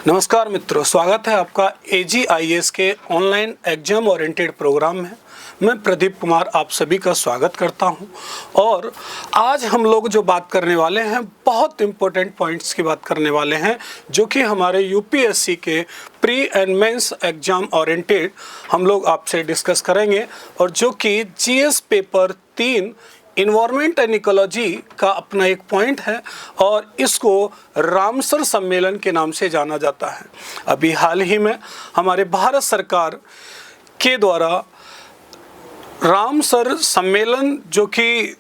नमस्कार मित्रों, स्वागत है आपका AGIS के ऑनलाइन एग्जाम ओरिएंटेड प्रोग्राम में। मैं प्रदीप कुमार आप सभी का स्वागत करता हूं और आज हम लोग जो बात करने वाले हैं बहुत इम्पोर्टेंट पॉइंट्स की बात करने वाले हैं, जो कि हमारे UPSC के pre and mains exam oriented हम लोग आपसे डिस्कस करेंगे और जो कि GS paper 3 environment and ecology का अपना एक पॉइंट है और इसको रामसर सम्मेलन के नाम से जाना जाता है। अभी हाल ही में हमारे भारत सरकार के द्वारा रामसर सम्मेलन, जो कि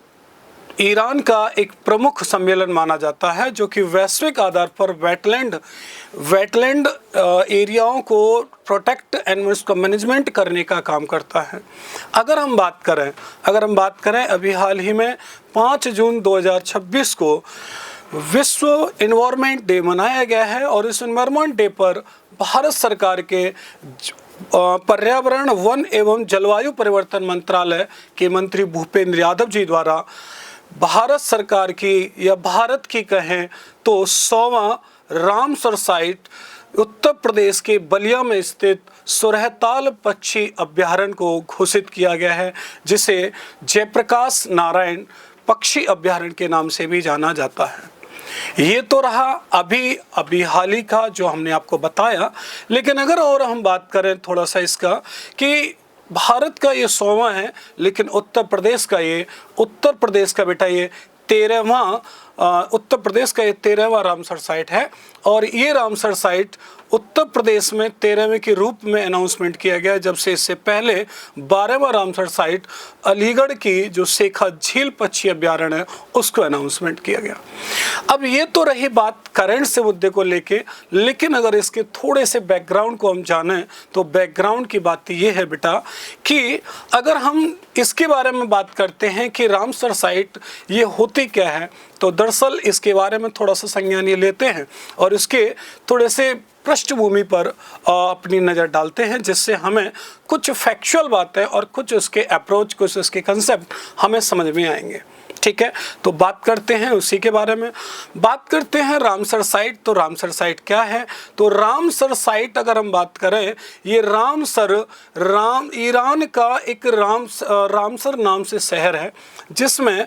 ईरान का एक प्रमुख सम्मेलन माना जाता है, जो कि वैश्विक आधार पर वेटलैंड एरियाओं को प्रोटेक्ट एंड उसका मैनेजमेंट करने का काम करता है। अगर हम बात करें अभी हाल ही में 5 जून 2026 को विश्व एनवायरनमेंट डे मनाया गया है और इस एनवायरनमेंट डे पर भारत सरकार के पर्यावरण, वन एवं जलवायु परिवर्तन मंत्रालय के मंत्री भूपेंद्र यादव जी द्वारा भारत सरकार की या भारत की कहें तो 100वां रामसर साइट उत्तर प्रदेश के बलिया में स्थित सुरहताल पक्षी अभ्यारण्य को घोषित किया गया है, जिसे जयप्रकाश नारायण पक्षी अभ्यारण्य के नाम से भी जाना जाता है। ये तो रहा अभी हाल ही का जो हमने आपको बताया, लेकिन अगर और हम बात करें थोड़ा सा इसका कि भारत का ये 100वां है, लेकिन उत्तर प्रदेश का बेटा ये 13वां रामसर साइट है और ये रामसर साइट उत्तर प्रदेश में 13वें के रूप में अनाउंसमेंट किया गया, जब से इससे पहले 12वां रामसर साइट अलीगढ़ की जो शेखा झील पक्षी अभ्यारण्य है उसको अनाउंसमेंट किया गया। अब ये तो रही बात करंट से मुद्दे को लेके, लेकिन अगर इसके थोड़े से बैकग्राउंड को हम जानें तो बैकग्राउंड की बात ये है बेटा कि अगर हम इसके बारे में बात करते हैं कि रामसर साइट ये होती क्या है, तो दरअसल इसके बारे में थोड़ा सा संज्ञान ये लेते हैं और इसके थोड़े से पृष्ठभूमि पर अपनी नज़र डालते हैं, जिससे हमें कुछ फैक्चुअल बातें और कुछ उसके अप्रोच, कुछ उसके कंसेप्ट हमें समझ में आएंगे। ठीक है, तो बात करते हैं उसी के बारे में। बात करते हैं रामसर साइट। तो रामसर साइट क्या है? तो रामसर साइट अगर हम बात करें, ये ईरान का एक रामसर नाम से शहर है, जिसमें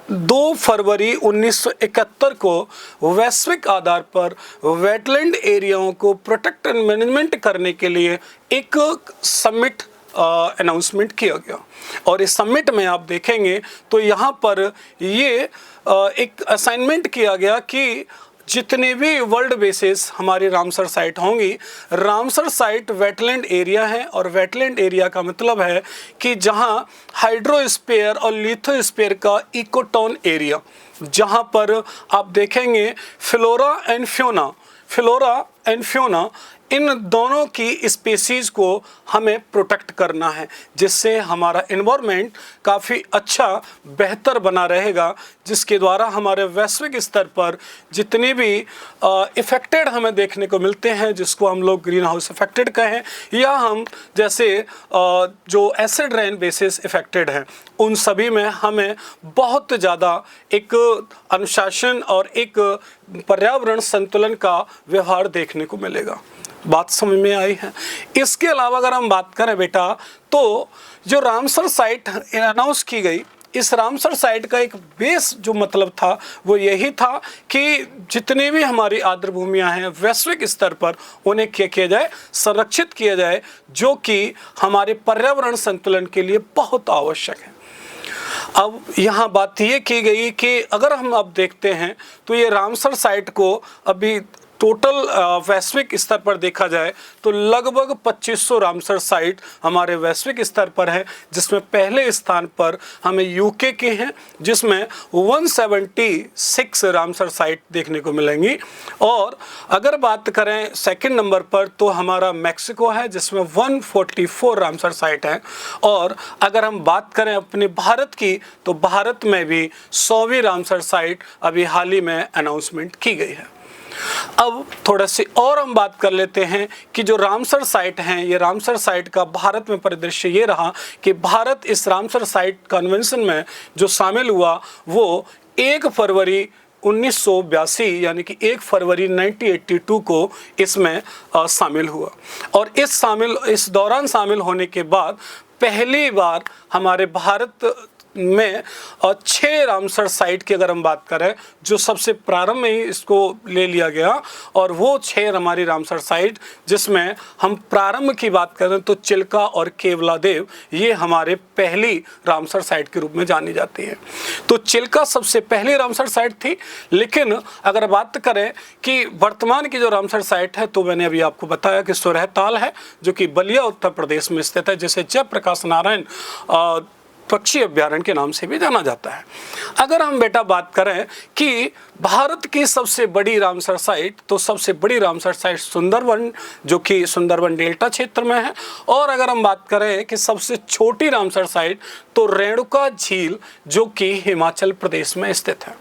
2 फरवरी 1971 को वैश्विक आधार पर वेटलैंड एरियाओं को प्रोटेक्ट एंड मैनेजमेंट करने के लिए एक समिट अनाउंसमेंट किया गया और इस समिट में आप देखेंगे तो यहाँ पर ये एक असाइनमेंट किया गया कि जितने भी वर्ल्ड बेसिस हमारी रामसर साइट होंगी, रामसर साइट वेटलैंड एरिया है और वेटलैंड एरिया का मतलब है कि जहां हाइड्रोस्फीयर और लिथोस्फीयर का इकोटोन एरिया, जहां पर आप देखेंगे फ्लोरा एंड फ्योना इन दोनों की स्पीसीज को हमें प्रोटेक्ट करना है, जिससे हमारा एनवायरनमेंट काफ़ी अच्छा बेहतर बना रहेगा, जिसके द्वारा हमारे वैश्विक स्तर पर जितने भी इफ़ेक्टेड हमें देखने को मिलते हैं, जिसको हम लोग ग्रीन हाउस इफेक्टेड कहें या हम जैसे जो एसिड रेन बेसिस इफेक्टेड हैं, उन सभी में हमें बहुत ज़्यादा एक अनुशासन और एक पर्यावरण संतुलन का व्यवहार देखने को मिलेगा। बात समझ में आई है? इसके अलावा अगर हम बात करें बेटा, तो जो रामसर साइट अनाउंस की गई, इस रामसर साइट का एक बेस जो मतलब था वो यही था कि जितनी भी हमारी आर्द्र भूमियाँ हैं वैश्विक स्तर पर उन्हें क्या किया जाए, संरक्षित किया जाए, जो कि हमारे पर्यावरण संतुलन के लिए बहुत आवश्यक है। अब यहाँ बात ये की गई कि अगर हम अब देखते हैं तो ये रामसर साइट को अभी टोटल वैश्विक स्तर पर देखा जाए तो लगभग 2500 रामसर साइट हमारे वैश्विक स्तर पर है, जिसमें पहले स्थान पर हमें यूके के हैं, जिसमें 176 रामसर साइट देखने को मिलेंगी। और अगर बात करें सेकंड नंबर पर तो हमारा मैक्सिको है, जिसमें 144 रामसर साइट हैं। और अगर हम बात करें अपने भारत की, तो भारत में भी 100वीं रामसर साइट अभी हाल ही में अनाउंसमेंट की गई है। अब थोड़ा सी और हम बात कर लेते हैं कि जो रामसर साइट हैं, ये रामसर साइट का भारत में परिदृश्य ये रहा कि भारत इस रामसर साइट कन्वेंशन में जो शामिल हुआ वो 1 फरवरी 1982 यानी कि 1 फरवरी 1982 को इसमें शामिल हुआ। और इस दौरान शामिल होने के बाद पहली बार हमारे भारत में 6 रामसर साइट की अगर हम बात करें, जो सबसे प्रारंभ में ही इसको ले लिया गया, और वो 6 हमारी रामसर साइट जिसमें हम प्रारंभ की बात करें तो चिल्का और केवलादेव, ये हमारे पहली रामसर साइट के रूप में जानी जाती है। तो चिल्का सबसे पहली रामसर साइट थी। लेकिन अगर बात करें कि वर्तमान की जो रामसर साइट है, तो मैंने अभी आपको बताया कि सुरहताल है, जो कि बलिया उत्तर प्रदेश में स्थित है, जिसे जयप्रकाश नारायण पक्षी अभ्यारण्य के नाम से भी जाना जाता है। अगर हम बेटा बात करें कि भारत की सबसे बड़ी रामसर साइट, तो सबसे बड़ी रामसर साइट सुंदरवन, जो कि सुंदरवन डेल्टा क्षेत्र में है। और अगर हम बात करें कि सबसे छोटी रामसर साइट, तो रेणुका झील, जो कि हिमाचल प्रदेश में स्थित है।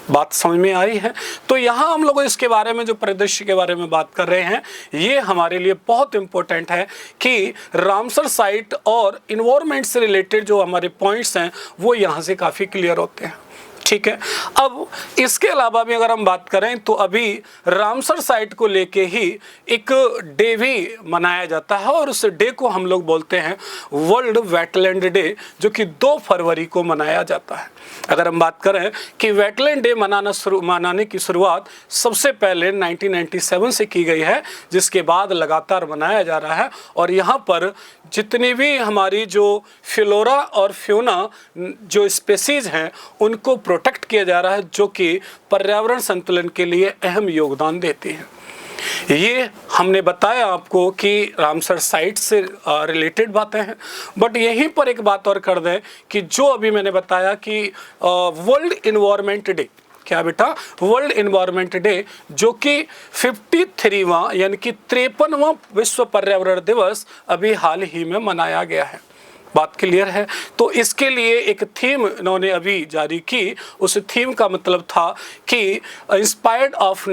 बात समझ में आई है? तो यहाँ हम लोग इसके बारे में, जो परिदृश्य के बारे में बात कर रहे हैं, ये हमारे लिए बहुत इंपॉर्टेंट है कि रामसर साइट और इन्वायरमेंट से रिलेटेड जो हमारे पॉइंट्स हैं वो यहाँ से काफ़ी क्लियर होते हैं। ठीक है। अब इसके अलावा भी अगर हम बात करें तो अभी रामसर साइट को लेके ही एक डे भी मनाया जाता है, और उस डे को हम लोग बोलते हैं वर्ल्ड वेटलैंड डे, जो कि 2 फरवरी को मनाया जाता है। अगर हम बात करें कि वेटलैंड डे मनाने की शुरुआत सबसे पहले 1997 से की गई है, जिसके बाद लगातार मनाया जा रहा है। और यहाँ पर जितनी भी हमारी जो फ्लोरा और फ्योना जो स्पेसीज हैं, उनको प्रोटेक्ट किया जा रहा है, जो कि पर्यावरण संतुलन के लिए अहम योगदान देती हैं। ये हमने बताया आपको कि रामसर साइट से रिलेटेड बातें हैं। बट यहीं पर एक बात और कर दें कि जो अभी मैंने बताया कि वर्ल्ड इन्वायरमेंट डे, क्या बेटा? वर्ल्ड इन्वायरमेंट डे, जो कि 53वां यानी कि 53वां विश्व पर्यावरण दिवस अभी हाल ही में मनाया गया है। बात क्लियर है? तो इसके लिए एक थीम इन्होंने अभी जारी की। उस थीम का मतलब था कि इंस्पायर्ड ऑफ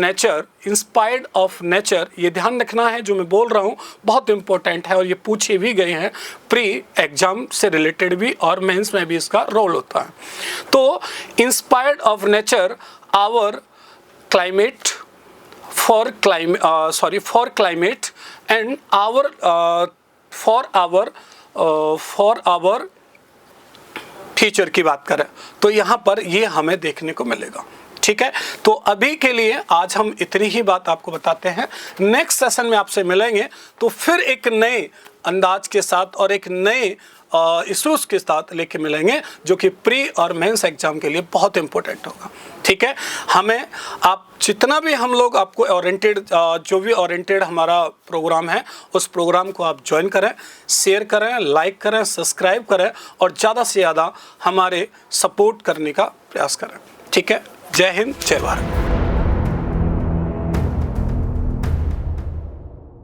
नेचर। ये ध्यान रखना है, जो मैं बोल रहा हूँ बहुत इंपॉर्टेंट है, और ये पूछे भी गए हैं प्री एग्जाम से रिलेटेड भी, और मेंस में भी इसका रोल होता है। तो inspired of nature our climate for climate and for our future की बात करें, तो यहाँ पर ये हमें देखने को मिलेगा। ठीक है। तो अभी के लिए आज हम इतनी ही बात आपको बताते हैं। नेक्स्ट सेशन में आपसे मिलेंगे तो फिर एक नए अंदाज के साथ और एक नए इश्यूज के साथ लेके मिलेंगे, जो कि प्री और मेंस एग्जाम के लिए बहुत इंपॉर्टेंट होगा। ठीक है। हमें आप जितना भी हम लोग आपको ओरिएंटेड, जो भी ओरिएंटेड हमारा प्रोग्राम है, उस प्रोग्राम को आप ज्वाइन करें, शेयर करें, लाइक करें, सब्सक्राइब करें, और ज़्यादा से ज़्यादा हमारे सपोर्ट करने का प्रयास करें। ठीक है। जय हिंद, जय भारत।